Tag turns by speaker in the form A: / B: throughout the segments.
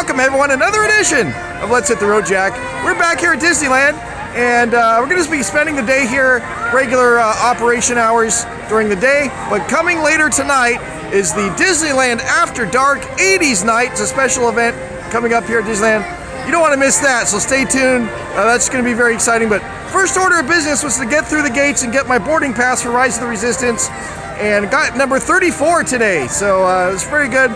A: welcome everyone, another edition of Let's Hit the Road, Jack. We're back here at Disneyland, and we're going to be spending the day here, regular operation hours during the day, but coming later tonight is the Disneyland After Dark 80's Night. It's a special event coming up here at Disneyland. You don't want to miss that, so stay tuned. That's going to be very exciting, but first order of business was to get through the gates and get my boarding pass for Rise of the Resistance, and got number 34 today, so it was pretty good.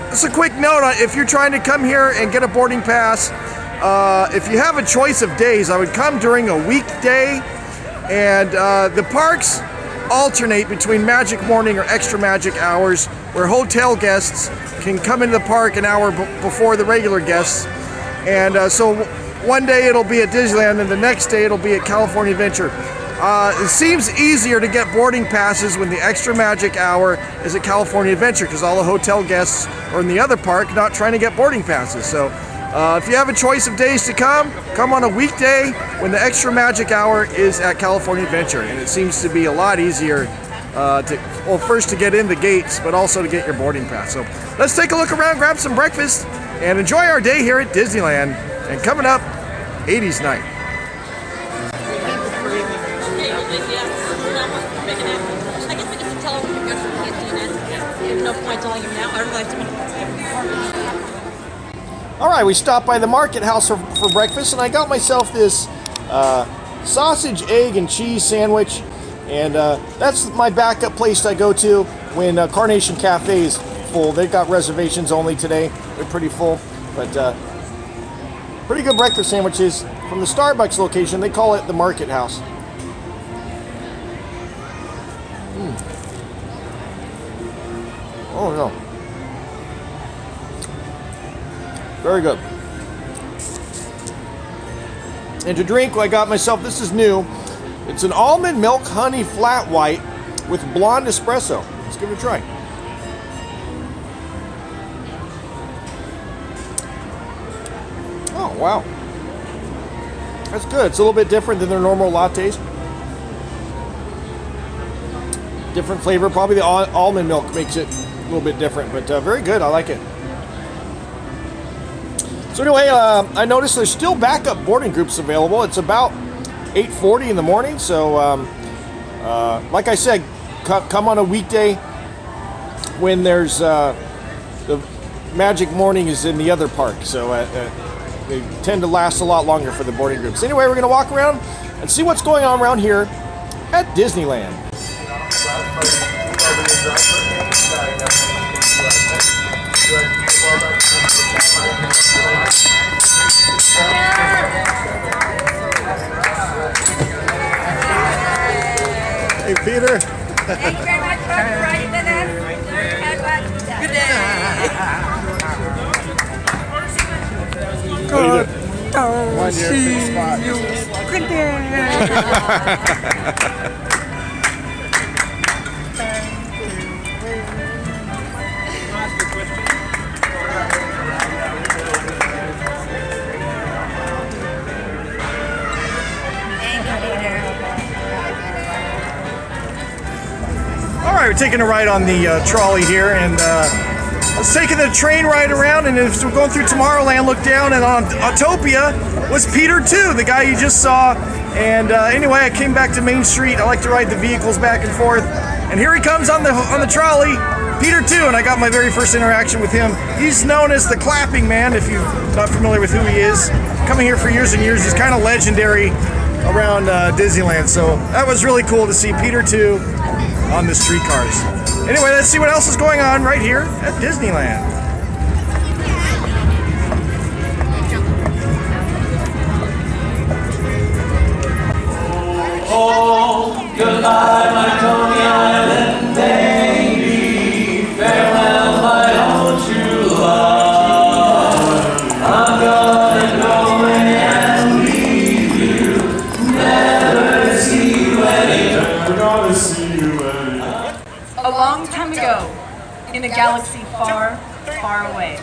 A: Just a quick note, if you're trying to come here and get a boarding pass, if you have a choice of days, I would come during a weekday, and the parks alternate between Magic Morning or Extra Magic hours, where hotel guests can come into the park an hour before the regular guests, and so one day it'll be at Disneyland, and the next day it'll be at California Adventure. It seems easier to get boarding passes when the Extra Magic hour is at California Adventure, because all the hotel guests are in the other park not trying to get boarding passes. So if you have a choice of days to come on a weekday when the Extra Magic hour is at California Adventure. And it seems to be a lot easier first to get in the gates, but also to get your boarding pass. So let's take a look around, grab some breakfast, and enjoy our day here at Disneyland. And coming up, 80's Night. All right, we stopped by the market house for breakfast, and I got myself this sausage, egg, and cheese sandwich, and that's my backup place I go to when Carnation Cafe is full. They've got reservations only today. They're pretty full, but pretty good breakfast sandwiches from the Starbucks location. They call it the market house. Oh no. Very good. And to drink, I got myself, this is new. It's an almond milk honey flat white with blonde espresso. Let's give it a try. Oh, wow. That's good. It's a little bit different than their normal lattes. Different flavor. Probably the almond milk makes it a little bit different, but very good. I like it. So anyway, I noticed there's still backup boarding groups available. It's about 8:40 in the morning, so like I said, come on a weekday when there's the Magic Morning is in the other park, so they tend to last a lot longer for the boarding groups. Anyway, we're going to walk around and see what's going on around here at Disneyland. Hey, Peter.
B: Thank you very much for riding with us. Good day.
A: Good. One year, spot.
B: Good day.
A: All right, we're taking a ride on the trolley here, and I was taking the train ride around, and as we're going through Tomorrowland, looked down, and on Autopia was Peter 2, the guy you just saw. And anyway, I came back to Main Street. I like to ride the vehicles back and forth, and here he comes on the trolley, Peter 2, and I got my very first interaction with him. He's known as the Clapping Man, if you're not familiar with who he is. Coming here for years and years, he's kind of legendary around Disneyland, so that was really cool to see Peter 2 on the streetcars. Anyway, let's see what else is going on right here at Disneyland.
C: Oh, goodbye, my Coney Island baby. Farewell, my old true love. I'm gonna go and leave you. Never see you anymore. Never gonna see you anymore.
B: A long time ago, in a galaxy far, far away.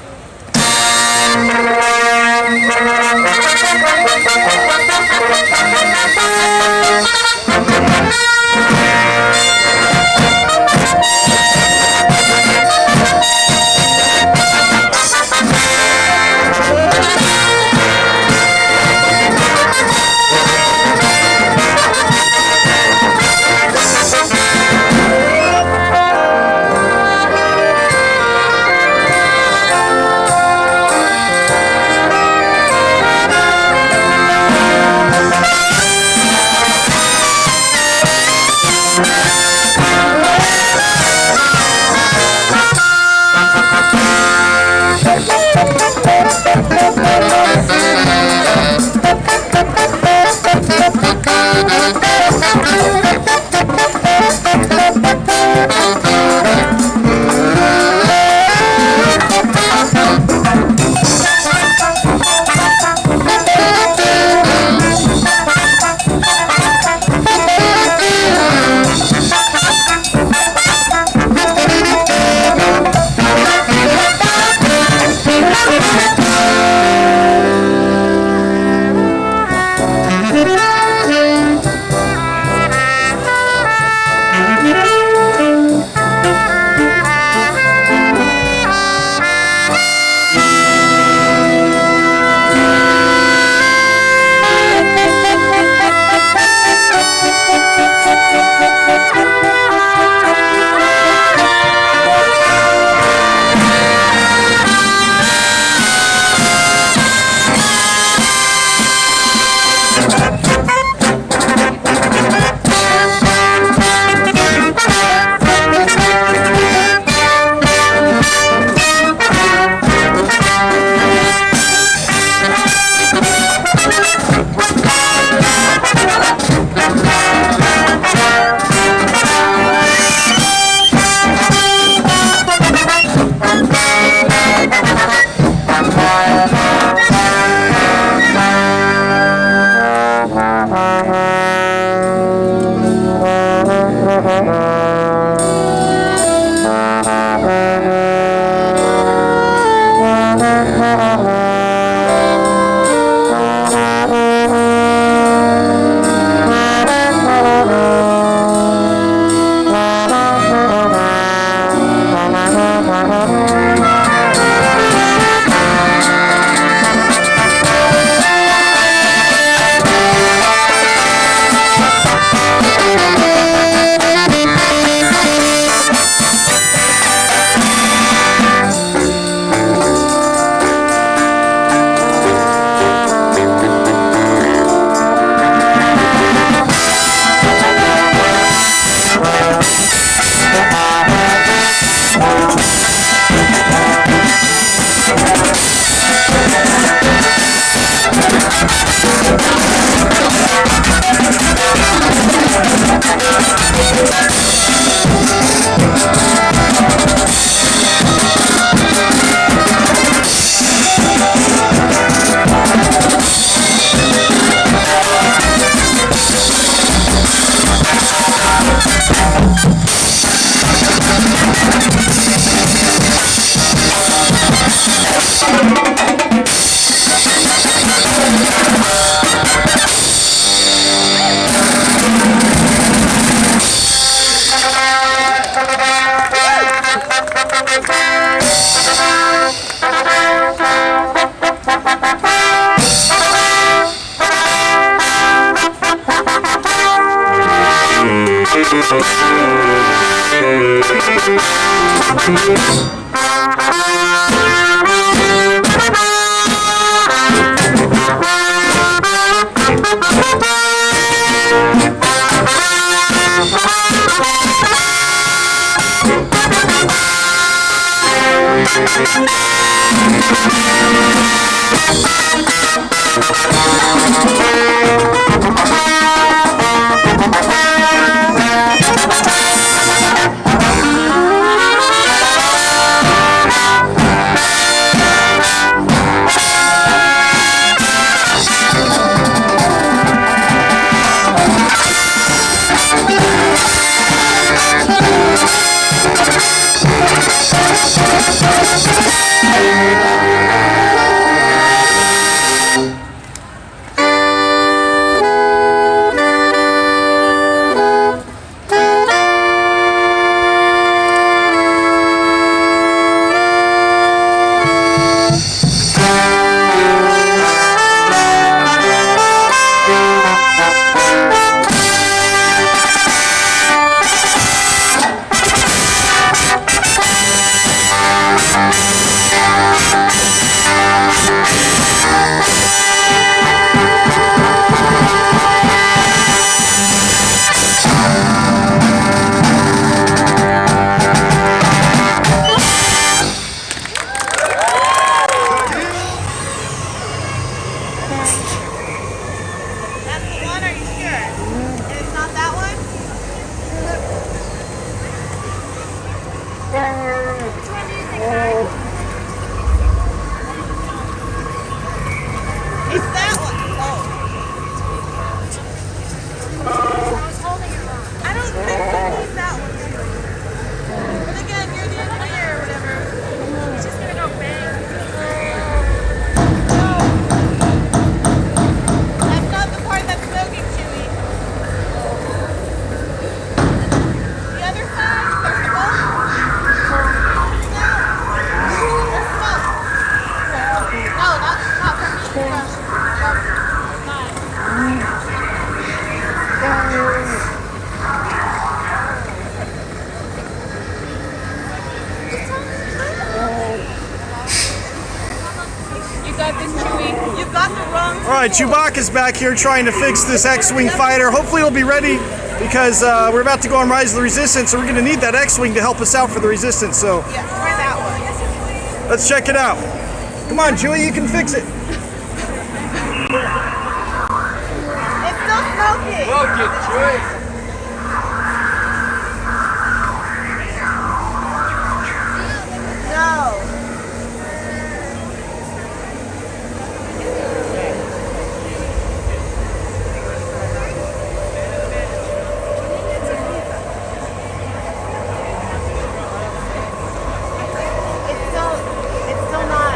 A: Alright, Chewbacca's back here trying to fix this X-Wing fighter. Hopefully it'll be ready because we're about to go on Rise of the Resistance, so we're going to need that X-Wing to help us out for the Resistance. So
B: Yeah, try that one.
A: let's check it out. Come on, Chewie, you can fix it.
B: It's still smoking.
C: Smoke it, Chewie.
B: No. It's still not.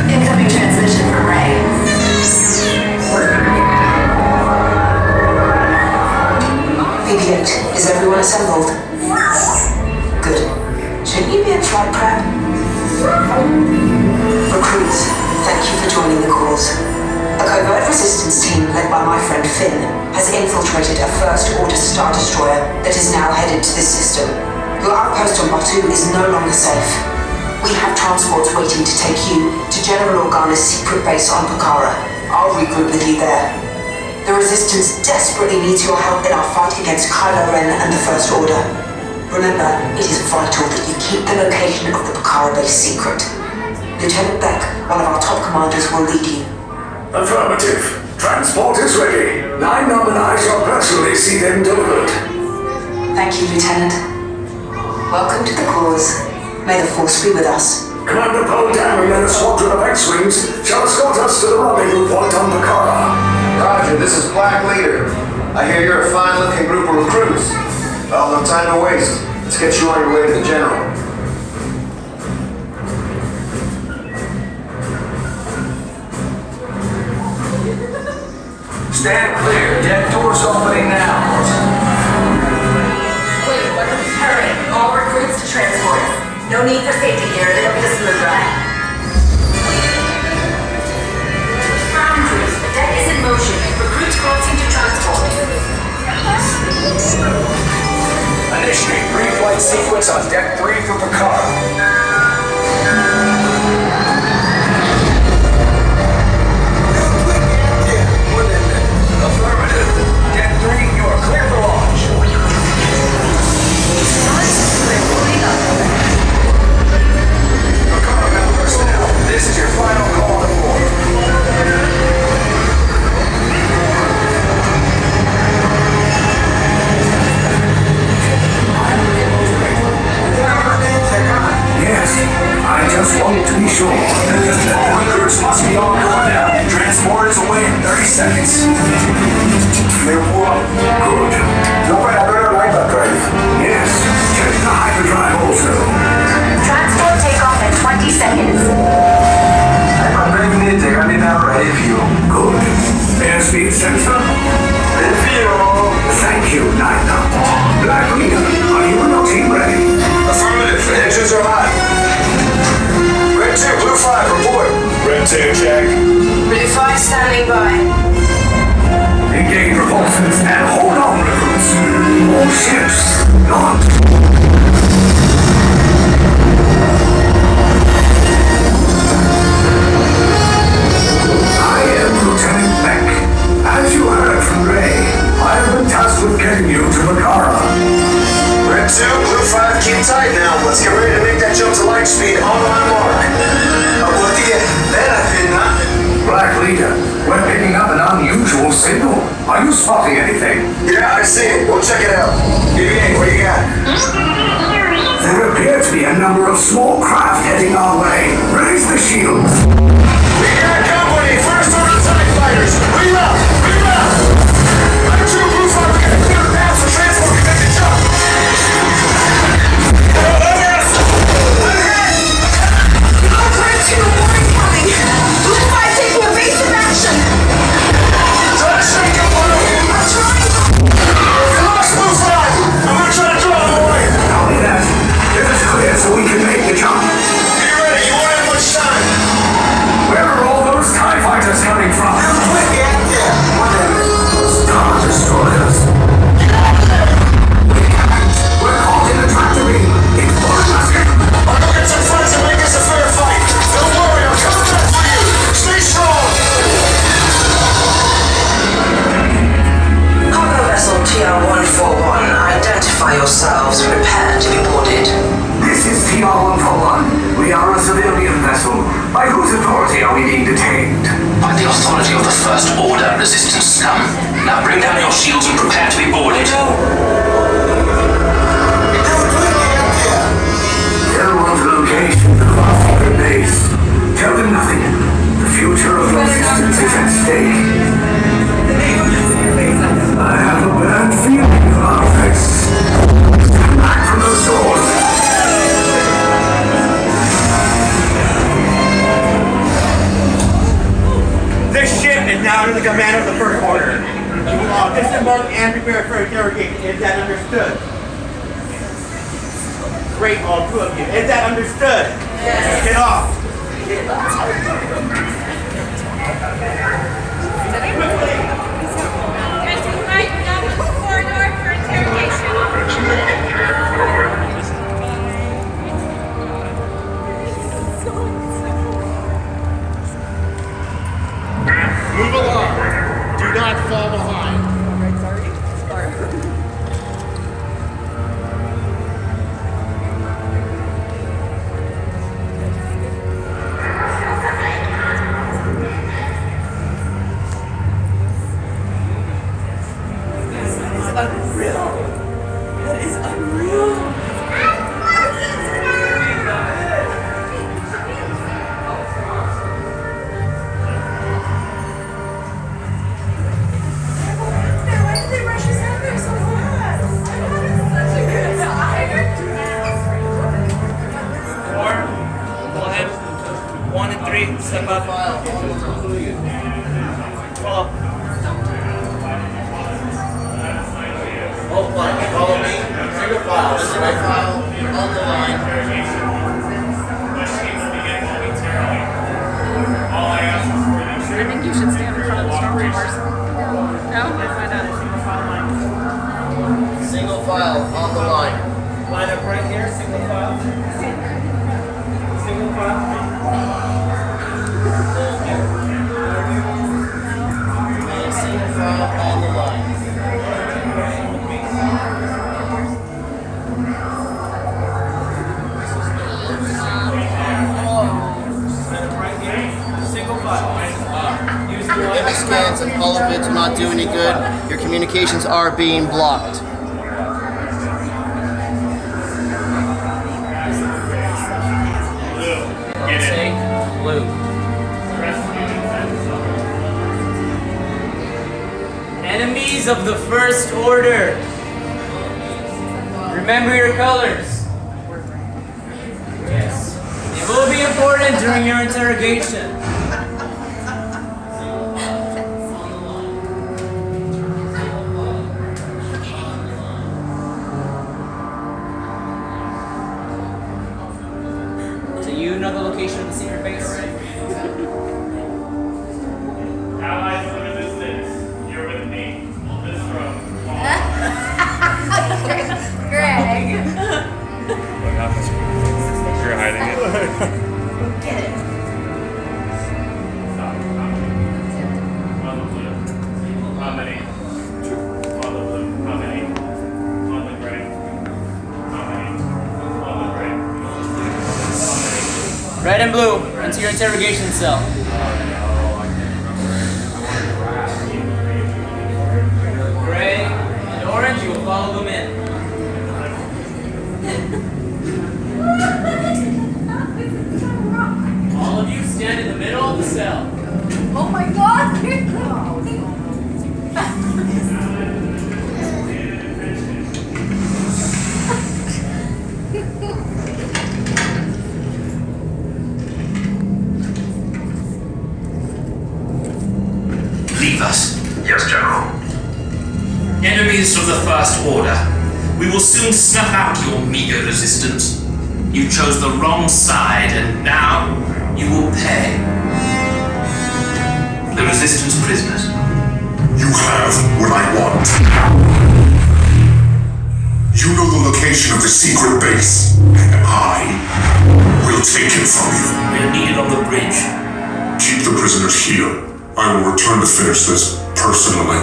D: Incoming transmission from Ray. BB-8, is everyone assembled? Good. Shouldn't you be in flight prep? Recruits, thank you for joining the cause. A covert resistance team led by my friend Finn has infiltrated a First Order Star Destroyer that is now headed to this system. Your outpost on Batu is no longer safe. We have transports waiting to take you to General Organa's secret base on Pucara. I'll regroup with you there. The Resistance desperately needs your help in our fight against Kylo Ren and the First Order. Remember, it is vital that you keep the location of the Pucara base secret. Lieutenant Beck, one of our top commanders, will lead you.
E: Affirmative. Transport is ready. 9 and I shall personally see them delivered.
D: Thank you, Lieutenant. Welcome to the cause. May the Force be with us.
E: Commander Poe Dameron and a squadron of X-Wings shall escort us to the rendezvous point on Pucara.
F: Roger, this is Black Leader. I hear you're a fine-looking group of recruits. Well, no time to waste. Let's get you on your way to the General.
E: Stand clear. Deck doors opening now.
B: Wait, what are we
D: Hurry, all recruits to transport. No need for safety gear, it'll be a smooth ride. Ground crews, the deck is in motion. Recruits crossing to transport.
E: Initiate pre-flight sequence on Deck 3 for Picard. Affirmative. Deck 3, you are clear for launch. Picard ground personnel, this is your final call to board.
F: Yes, I just want to be sure.
E: Recruits must be on board now. Transport is away in 30 seconds.
F: Good. Operator hyperdrive. Yes, check the hyperdrive also.
D: Transport takeoff in 20 seconds.
F: Hyperdrive need to run it out ready for you. Good. Airspeed sensor. Ready for you. Thank you, Nite. Black Leader, are you and your team ready?
E: Affirmative. Engines are hot. Red 2, Blue 5, report. Red 2, check.
D: Blue 5 standing by.
F: Engage repulsors and hold on, recruits. All ships, not. I am Lieutenant Beck. As you heard from Ray, I have been tasked with getting you to Makara.
E: Red 2, Blue 5, keep tight now. Let's get ready to make that jump to light speed on my mark.
F: Black Leader, we're picking up an unusual signal. Are you spotting anything?
E: Yeah, I see it. Go check it out. BB-8, what you got?
F: There appear to be a number of small craft heading our way. Raise the shields.
E: We got company. First order TIE fighters. Reroute. Reroute. Red 2, Blue 5, we're getting clear paths for transport to make the jump.
D: Red 2, warning coming. Blue 5 taking evasive action.
E: Try to shake him, Blue.
D: I'm trying.
E: We lost Blue 5. I'm gonna try to draw him away.
F: Not only that, get us clear so we can make the jump.
E: Be ready. You won't have much time.
F: Where are all those TIE fighters coming from? Star Destroyers. We're caught in a tractor beam. It's boarding us.
E: I'll go get some friends and make this a fair fight. Don't worry, I'm coming back for you. Stay strong.
D: Cargo vessel TR-141, identify yourselves. Prepare to be boarded.
F: This is TR-141. We are a civilian vessel. By whose authority are we being detained?
G: By the authority of the First Order, Resistance scum. Now bring down your shields and prepare to be boarded.
F: Tell them the location of our secret base. Tell them nothing. The future of Resistance is at stake. I have a bad feeling about this. Stand back from those doors.
H: This ship is now under the command of the First Order. You will all disembark and prepare for interrogation. Is that understood? Great, all two of you. Is that understood? Yes. Get off.
I: Move along. Do not fall behind.
H: Step up. 12. file. Single file on the line.
B: I think you should stand in front of the stormtroopers. No? Why not?
H: Single file on the line. Line up right here, single file. Single file. And single file on the line. Image scans and all of it do not do any good. Your communications are being blocked. Take blue. Enemies of the First Order. Remember your colors. Yes. It will be important during your interrogation. Do you know the location of the secret base?
J: Allies of the resistance, you're with me. On this road.
B: Greg.
J: What happened? You're hiding it.
B: Get it.
J: Stop. On the blue. How many? On the blue. How many? On the gray. How many? On the gray. How many?
H: Red and blue, into your interrogation cell. Gray and orange, you will follow them in. All of you stand in the middle of the cell.
B: Oh my god!
G: Leave us.
F: Yes, General.
G: Enemies of the First Order. We will soon snuff out your meager resistance. You chose the wrong side, and now you will pay. The Resistance prisoners.
E: You have what I want. You know the location of the secret base, and I will take it from you.
G: We'll need it on the bridge.
E: Keep the prisoners here. I will return to finish this personally.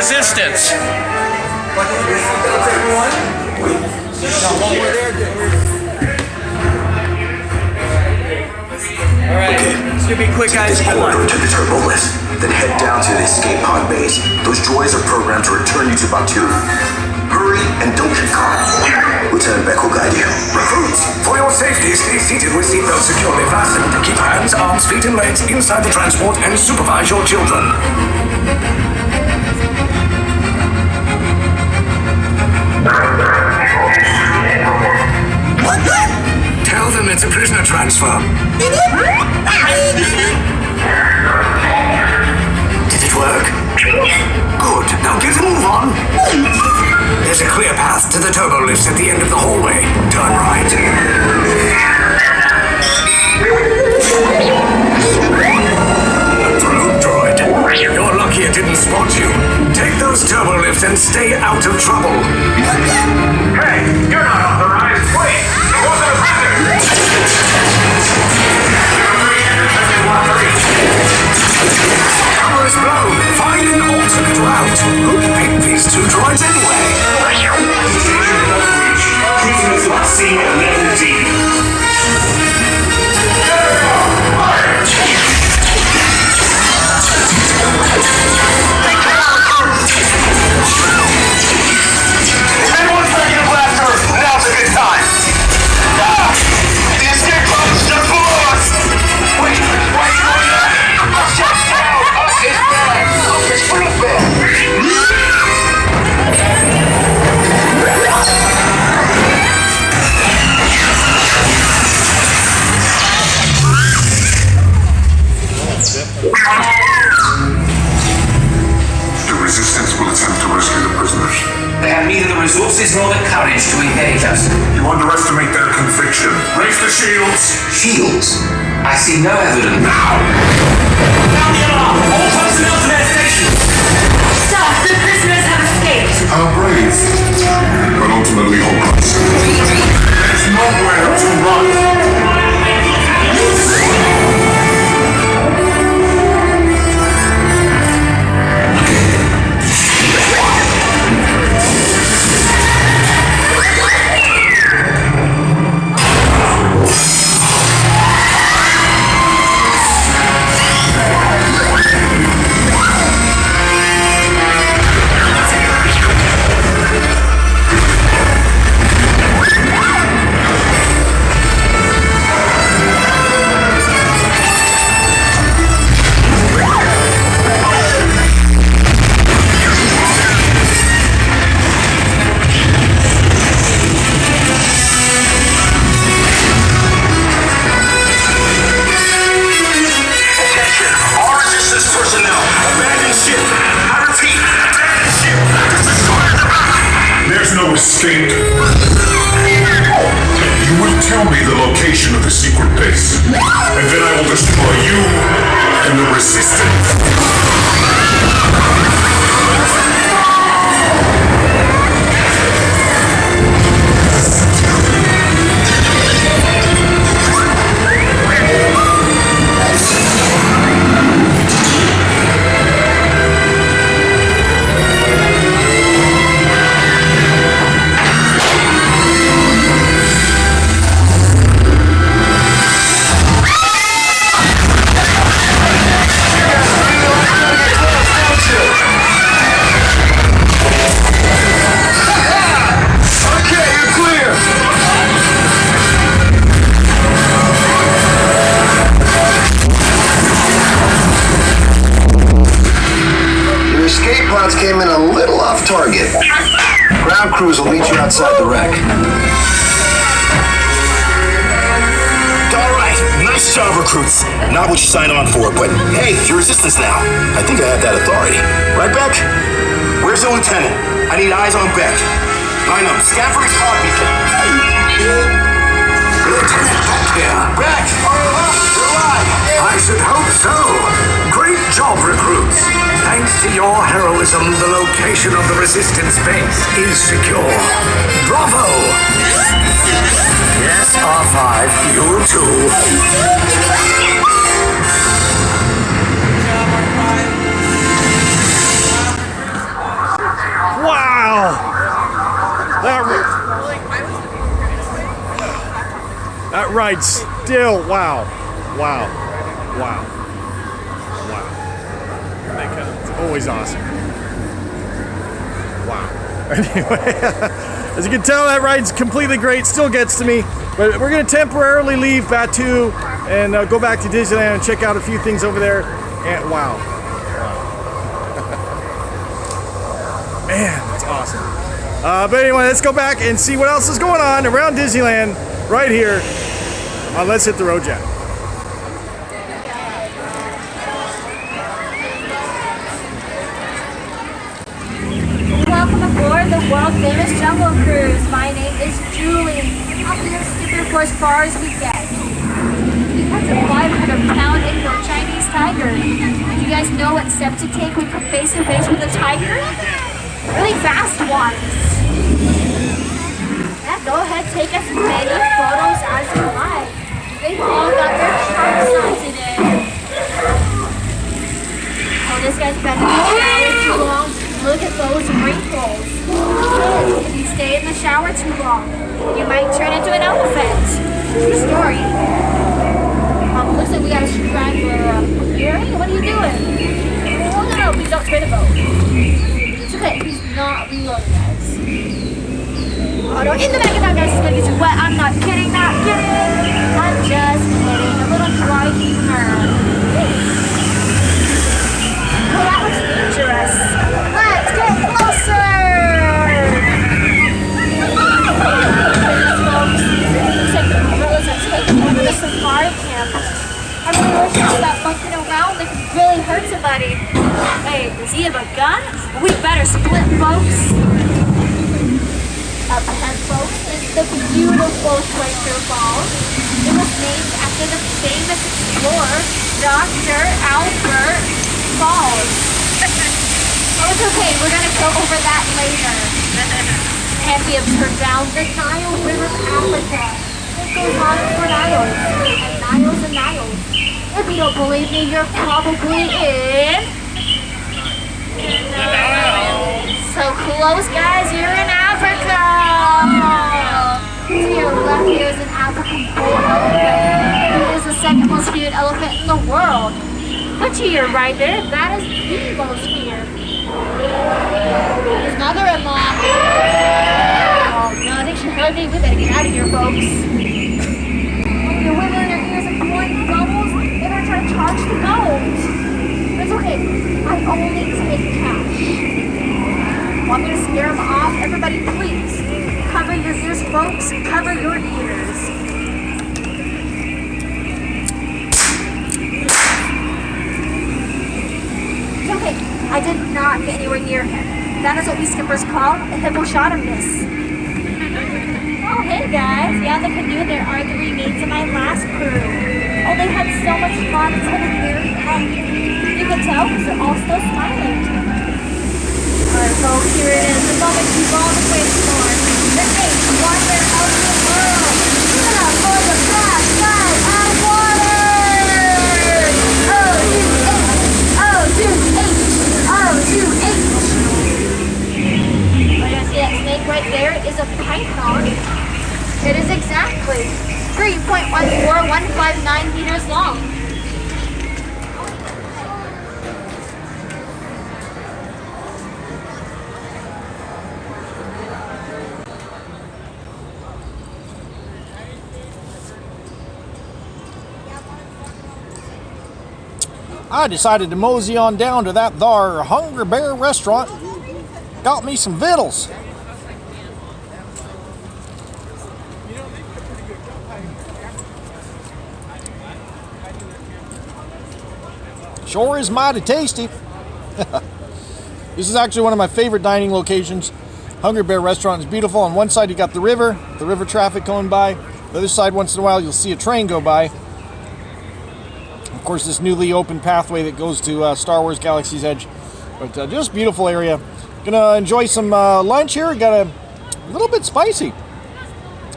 C: Resistance.
H: Alright, it's gonna be quick, guys.
F: This corridor to the turbo lift, then head down to the escape pod base. Those droids are programmed to return you to Batu. Hurry and don't get caught. Lieutenant Beck will guide you.
K: Recruits, for your safety, stay seated with seatbelts securely fastened. Keep hands, arms, feet, and legs inside the transport and supervise your children. Tell them it's a prisoner transfer. Did it work? Good. Now get a move on. There's a clear path to the turbo lifts at the end of the hallway. Turn right. Probe droid. You're lucky it didn't spot you. Take those turbo lifts and stay out of trouble.
F: Hey, you're not authorized. Wait, it wasn't a prisoner.
K: Cover is blown. Find an alternate route. Who picked these two droids anyway?
F: Prisoners must see a level D. Everyone's back The Resistance will attempt to rescue the prisoners.
G: They have neither the resources nor the courage to engage us.
F: You underestimate their conviction. Raise the shields!
G: Shields? I see no evidence. Now! Sound the alarm! All personnel to their stations!
L: Sir, the prisoners have escaped.
F: How brave, but ultimately hopeless. There's nowhere to run. Escape. You will tell me the location of the secret base, and then I will destroy you and the Resistance.
M: Came in a little off target. Ground crews will meet you outside the wreck.
E: All right, nice job, recruits. Not what you signed on for, but hey, you're Resistance now. I think I have that authority. Right, Beck? Where's the lieutenant? I need eyes on Beck. Line up, scan for his pod beacon.
K: Lieutenant Beck here.
E: Beck! You're alive!
K: I should hope so. Great job, recruits. Thanks to your heroism, the location of the Resistance base is secure. Bravo! Yes, R5, you too.
A: Wow! That ride still, wow. Wow. Wow. Wow. It's always awesome. Wow. Anyway, as you can tell, that ride's completely great. Still gets to me. But we're going to temporarily leave Batu and go back to Disneyland and check out a few things over there. And wow. Man, that's awesome. But anyway, let's go back and see what else is going on around Disneyland right here on Let's Hit the Road Jack.
N: Welcome aboard the world famous Jungle Cruise. My name is Julie. I'll be your skipper for as far as we get. We have a 500-pound Indo-Chinese tiger. Do you guys know what steps to take when you come face to face with a tiger? Really fast ones. Yeah, go ahead, take as many photos as you like. They've all got their charts on today. Oh, this guy's been in the shower too long. Look at those wrinkles. Kids, if you stay in the shower too long, you might turn into an elephant. True story. Looks like we got a scrambler here. Hey, what are you doing? Oh, no, please don't spray the boat. It's okay, he's not reloading, guys. Oh, no, in the back of that, guys, it's gonna get you wet. I'm not kidding, not kidding. I'm just kidding. A little dry humor. Oh, that looks dangerous. Let's get closer! Folks, looks like the gorillas are taking over the safari camp. I really wish they stopped monkeying around around, they can really hurt somebody. Hey, does he have a gun? We better split, folks. Up ahead, folks, is the beautiful Schweitzer Falls. It was named after the famous explorer, Dr. Albert Falls. Oh, it's okay, we're gonna go over that later. And we observe down the Nile River of Africa. It goes on for Niles, and Niles and Niles. If you don't believe me, you're probably in... So close, guys, you're in Africa! To your left here is an African bull elephant. It is the second most feared elephant in the world. But to your right there, that is the most feared. His mother-in-law. Oh no, I think she heard me. We better get out of here, folks. You're wiggling your ears and blowing bubbles. They're gonna try to charge the boat. It's okay. I only take cash. Want me to scare them off? Everybody, please cover your ears, folks. Cover your ears. It's okay. I did not get anywhere near him. That is what we skippers call a hippopotamus. Oh, hey guys. Yeah, the canoe there are the remains of my last crew. Oh, they had so much fun. It's been very happy. You can tell because they're all still smiling. Alright, folks, here it is. The moment you've all been waiting for. The eighth wonder of the world. Give it up for the flash ride on water! O-2-H! Oh, you see that snake right there? It is a python. It is exactly 3.14159 meters long.
A: I decided to mosey on down to that thar Hungry Bear restaurant. Got me some vittles. Sure is mighty tasty. This is actually one of my favorite dining locations. Hungry Bear restaurant is beautiful. On one side you got the river traffic going by. The other side, once in a while, you'll see a train go by. Of course, this newly opened pathway that goes to Star Wars Galaxy's Edge. But just beautiful area. Gonna enjoy some lunch here. Got a little bit spicy.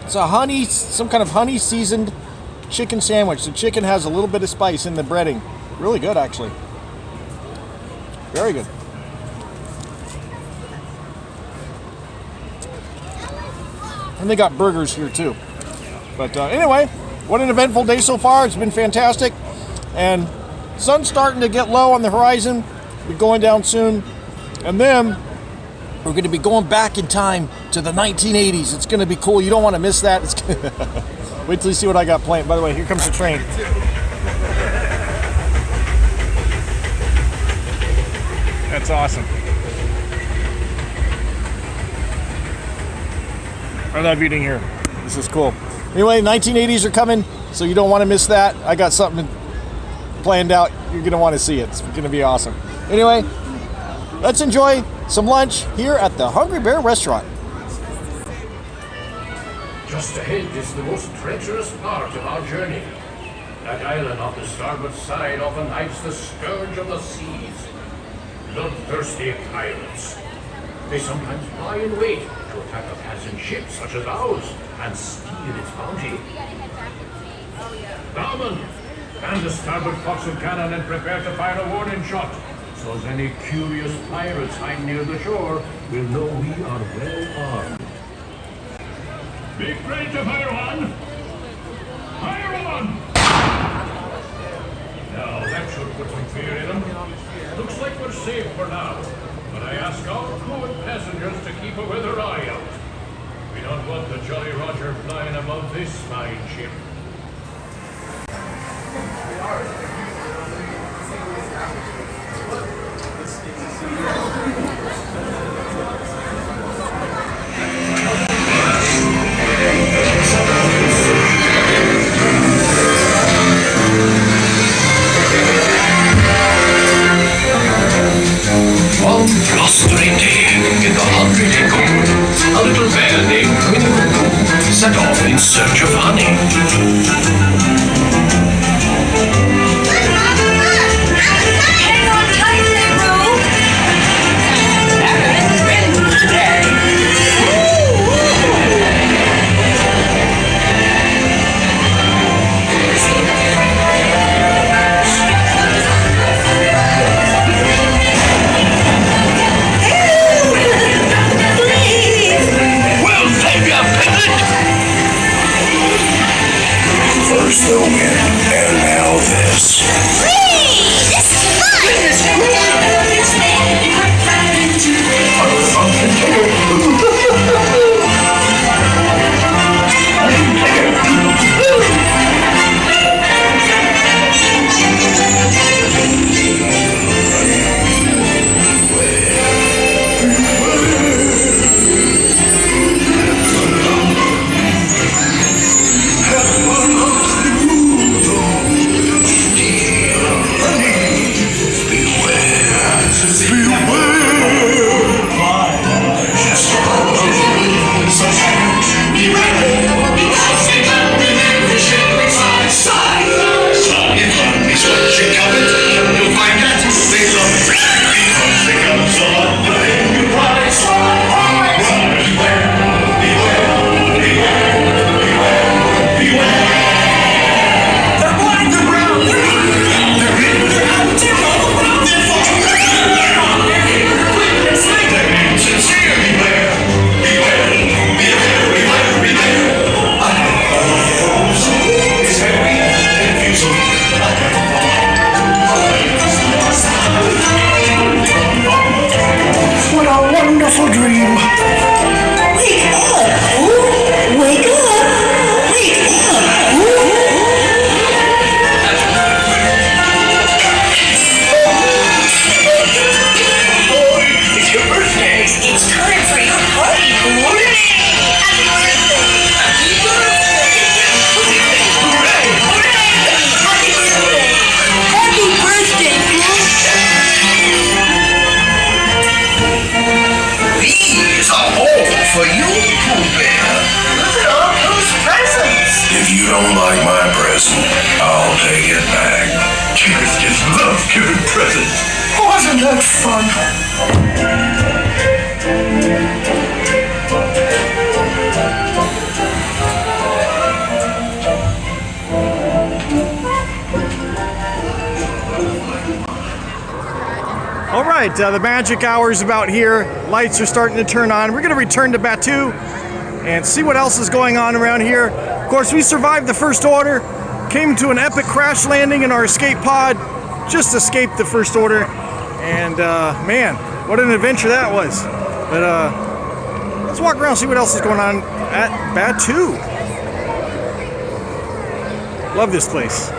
A: It's some kind of honey seasoned chicken sandwich. The chicken has a little bit of spice in the breading. Really good, actually. Very good. And they got burgers here too. But anyway, what an eventful day so far. It's been fantastic. And sun's starting to get low on the horizon. We're going down soon. And then we're going to be going back in time to the 1980s. It's going to be cool. You don't want to miss that. Wait till you see what I got planned. By the way, here comes the train. That's awesome. I love eating here. This is cool. Anyway, 1980s are coming, so you don't want to miss that. I got something planned out. You're going to want to see it. It's going to be awesome. Anyway, let's enjoy some lunch here at the Hungry Bear restaurant.
O: Just ahead is the most treacherous part of our journey. That island on the starboard side often hides the scourge of the seas. Bloodthirsty pirates. They sometimes lie in wait to attack a passing ship such as ours and steal its bounty. Bowman, man the starboard forecastle cannon and prepare to fire a warning shot, so as any curious pirates hide near the shore will know we are well armed. Be ready to fire one! Fire one! Now that should put some fear in them. Looks like we're safe for now, but I ask all crew and passengers to keep a weather eye out. We don't want the Jolly Roger flying above this fine ship.
K: presents. I'll take it back. Chickens just love giving presents. Wasn't that fun?
A: All right, the magic hour is about here. Lights are starting to turn on. We're going to return to Batu and see what else is going on around here. Of course, we survived the First Order, came to an epic crash landing in our escape pod, just escaped the First Order, and man, what an adventure that was. But let's walk around and see what else is going on at Batu. Love this place.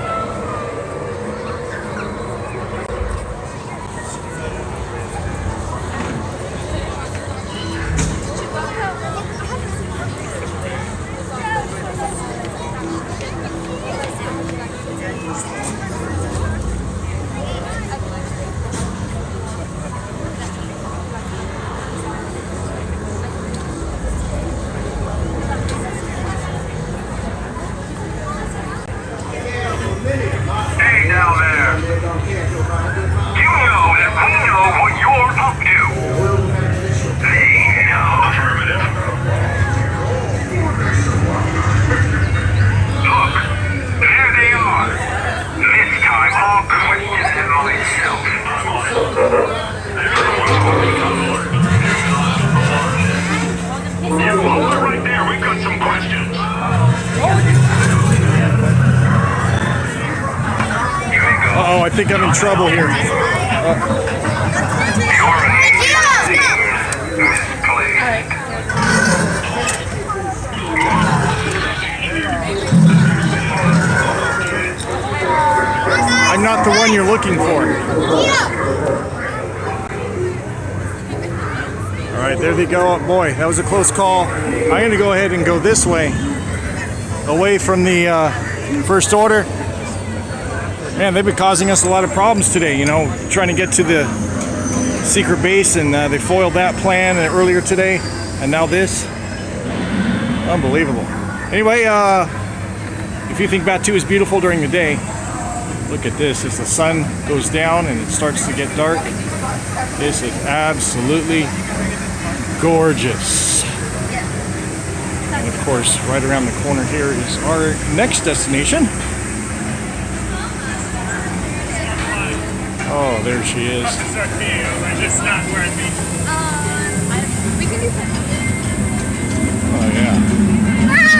A: Uh-oh, I think I'm in trouble here. I'm not the one you're looking for. All right, there they go. Oh, boy, that was a close call. I'm going to go ahead and go this way, away from the First Order. Man, they've been causing us a lot of problems today, you know, trying to get to the secret base, and they foiled that plan earlier today, and now this. Unbelievable. Anyway, if you think Batu is beautiful during the day, look at this. As the sun goes down and it starts to get dark, this is absolutely gorgeous. And of course, right around the corner here is our next destination. Oh, there she is. Oh, yeah.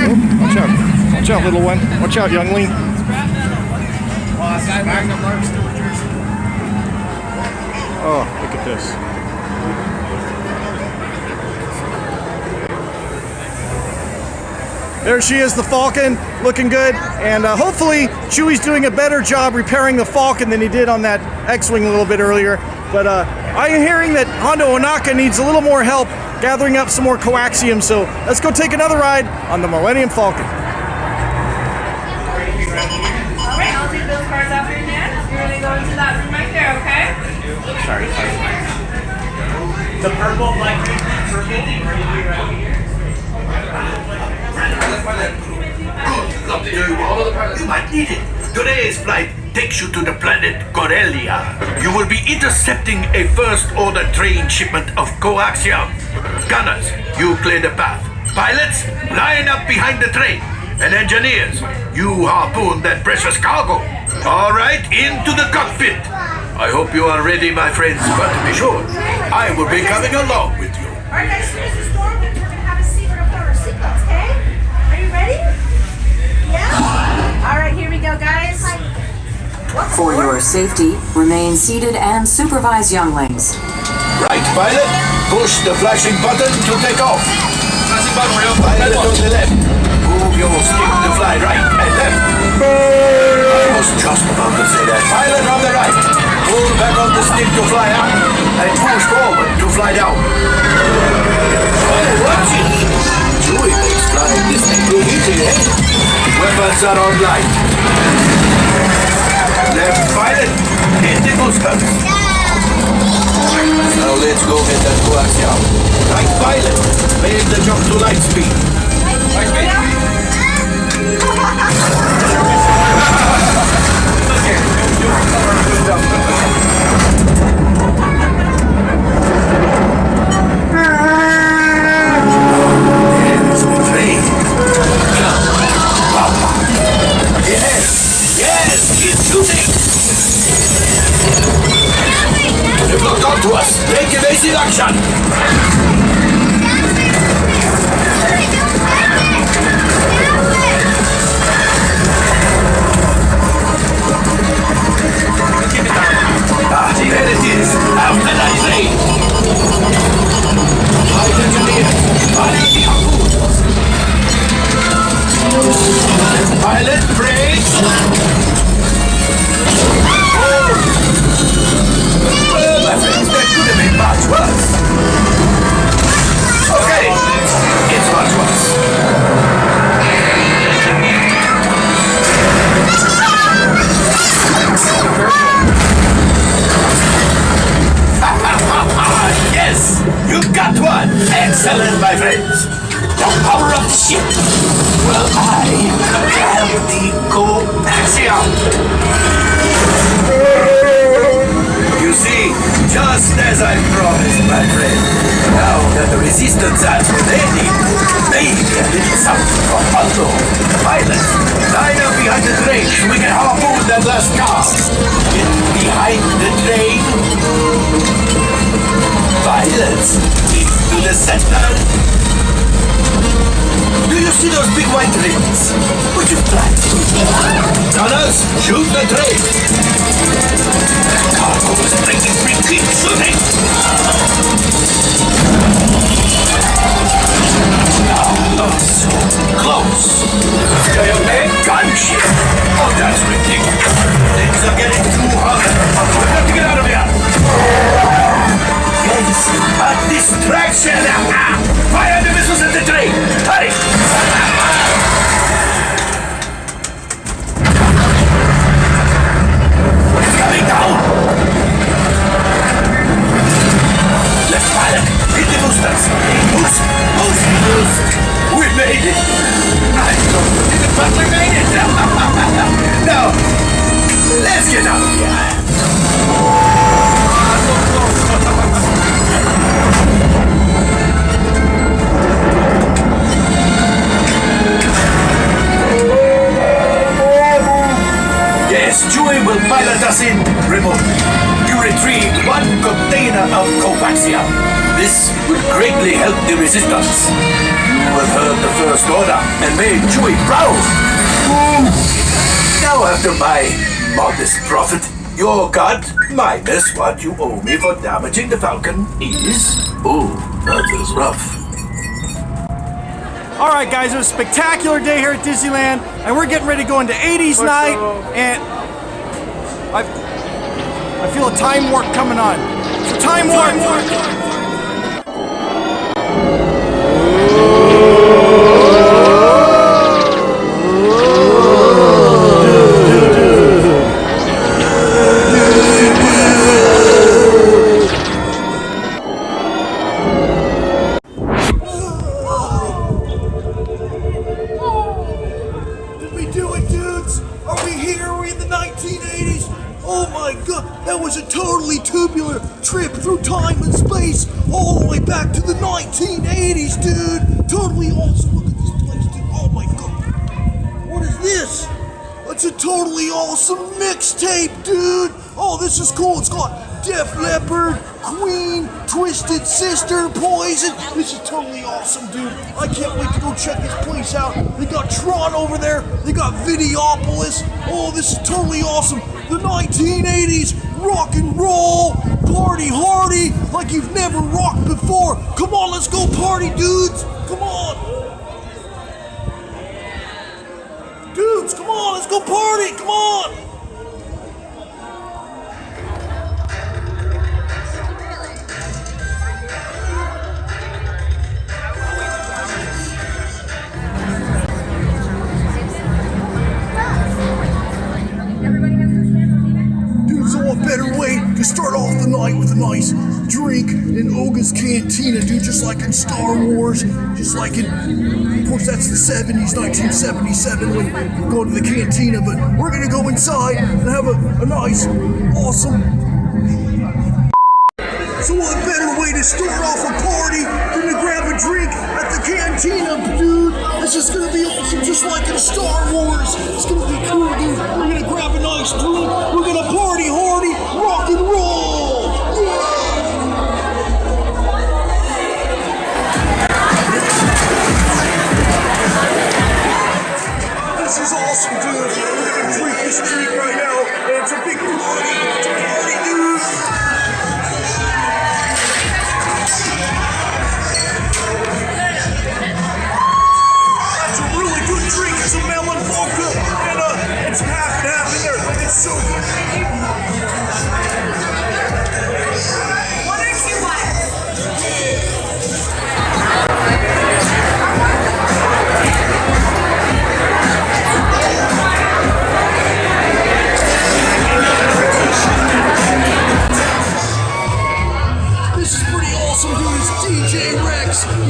A: Oh, watch out. Watch out, little one. Watch out, youngling. Oh, look at this. There she is, the Falcon, looking good. And hopefully Chewie's doing a better job repairing the Falcon than he did on that X-Wing a little bit earlier. But I am hearing that Hondo Onaka needs a little more help gathering up some more coaxium. So let's go take another ride on the Millennium Falcon.
B: All right, I'll take those cards off your neck. You're going to go into that room right there, okay?
H: Sorry. The purple, like purple.
K: You might need it. Today's flight takes you to the planet Corellia. You will be intercepting a First Order train shipment of coaxium. Gunners, you clear the path. Pilots, line up behind the train. And engineers, you harpoon that precious cargo. All right, into the cockpit. I hope you are ready, my friends, but be sure, I will be coming along with you.
N: All right, guys, here's the storm. We're going to have a seat. We're going to put on our seatbelts, okay? Are you ready? Yeah? All right, here we go, guys.
P: For your safety, remain seated and supervise younglings.
K: Right, pilot, push the flashing button to take off. Pilot on the left, move your stick to fly right and left. I was just about to say that. Pilot on the right, pull back on the stick to fly up and push forward to fly down. Oh, watch it! Chewie makes flying this thing too easy, eh? Weapons are online. Left pilot, hit the boosters. Now let's go get that coaxium. Right pilot, make the jump to light speed. Light speed. to us. Take evasive action. There it is. Out the night train. Right engineer. Pilot, brakes. Well, my friends, that could have been much worse. Okay, it's much worse. Yes, you got one. Excellent, my friends. Now power up the ship. Well, I have the coaxium. You see, just as I promised, my friend. Now that the resistance has ready, maybe a little something for Aldo, the pilot. Line up behind the train so we can harpoon that last car. Get behind the train. Pilots, into the center. Do you see those big white rings? Would you fly? Gunners, shoot the train. The cargo is breaking free. Keep shooting. Oh, so close. Stay away. Gunship. Oh, that's ridiculous. Things are getting too hot. We have to get out of here. Yes, a distraction! Fire the missiles at the train! Hurry! It's coming down! Left pilot, hit the boosters! Boost! Boost! Boost! We made it! I don't believe it, but we made it! Now, let's get out of here! Yes, Chewie will pilot us in remotely. You retrieved one container of coaxium. This will greatly help the resistance. You have heard the First Order and made Chewie proud. Now after my modest profit, your cut minus what you owe me for damaging the Falcon is... Ooh, that is rough.
A: All right, guys, it was a spectacular day here at Disneyland, and we're getting ready to go into 80's night, and I feel a time warp coming on. It's a time warp.
Q: That was a totally tubular trip through time and space all the way back to the 1980s, dude. Totally awesome. Look at this place, dude. Oh my god. What is this? It's a totally awesome mixtape, dude. Oh, this is cool. It's got Def Leppard, Queen, Twisted Sister, Poison. This is totally awesome, dude. I can't wait to go check this place out. They got Tron over there. They got Videopolis. Oh, this is totally awesome. The 1980s rock and roll, party hardy like you've never rocked before. Come on, let's go party, dudes. Come on. Dudes, come on, let's go party. Come on. Better way to start off the night with a nice drink in Oga's Cantina, dude, just like in Star Wars, just like in, of course, that's the 70s, 1977, when we go to the cantina, but we're gonna go inside and have a nice, awesome... So what better way to start off a party than to grab a drink at the cantina, dude? This is gonna be awesome, just like in Star Wars. It's gonna be cool, dude. We're gonna grab a nice drink. We're gonna party hardy, rock and roll. Yeah!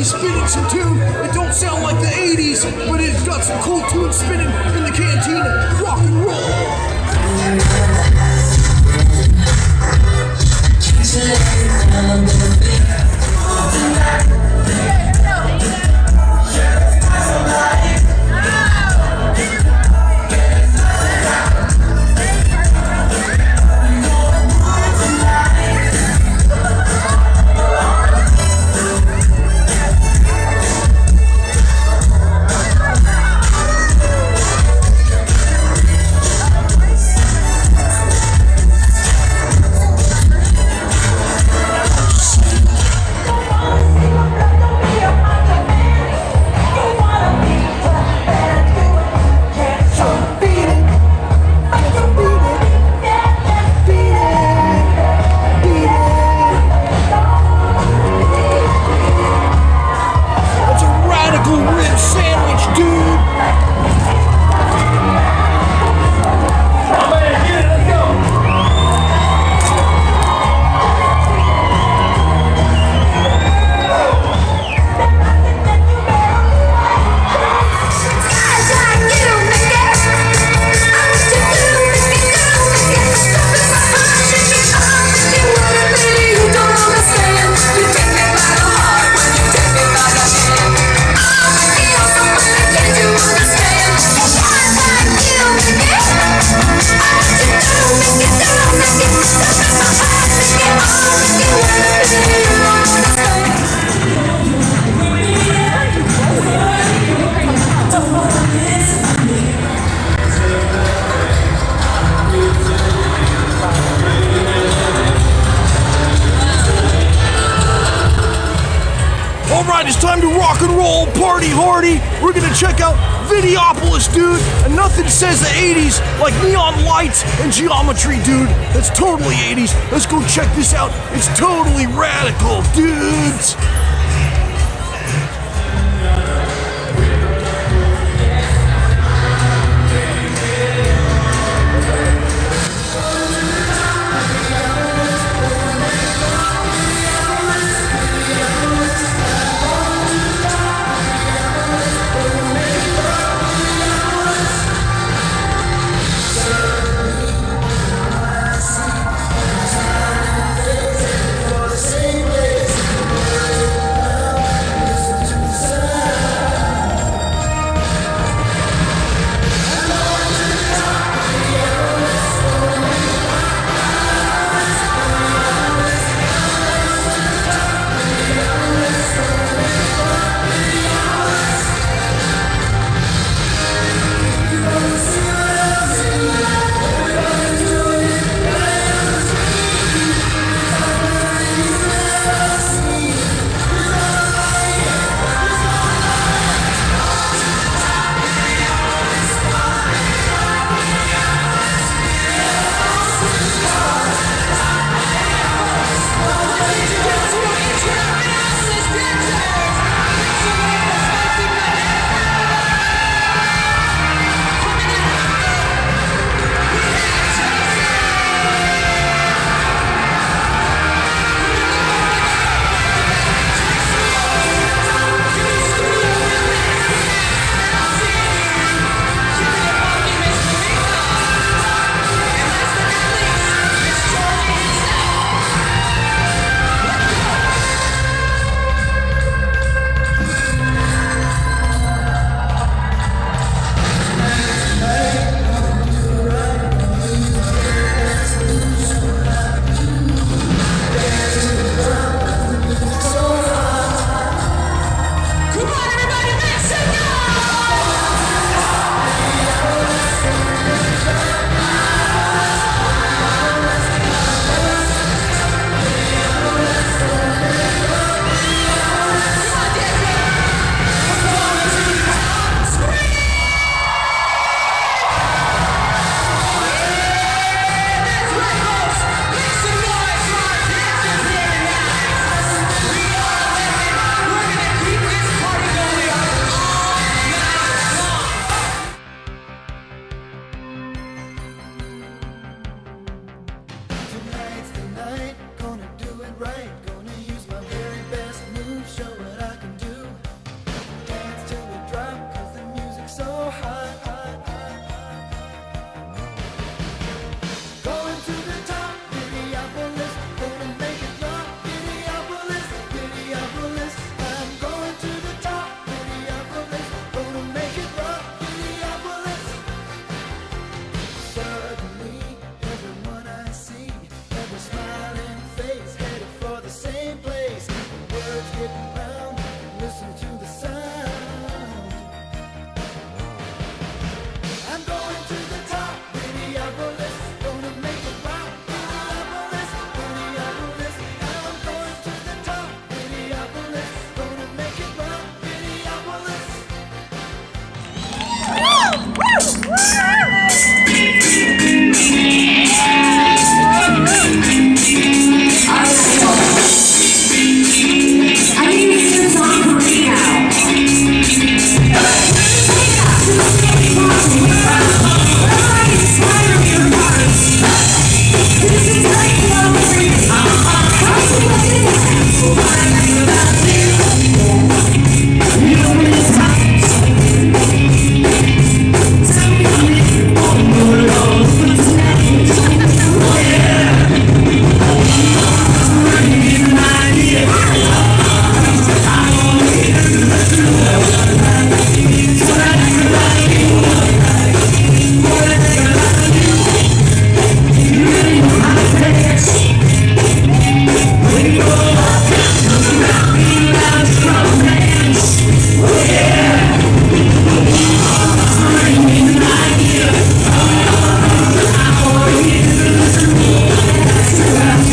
Q: He's spinning some tune. It don't sound like the 80s, but it's got some cool tunes spinning in the cantina. Rock and roll. Alright, it's time to rock and roll, party hardy. We're gonna check out Videopolis, dude. And nothing says the 80s like neon lights and geometry, dude. That's totally 80s. Let's go check this out. It's totally radical, dudes.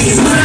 C: USA.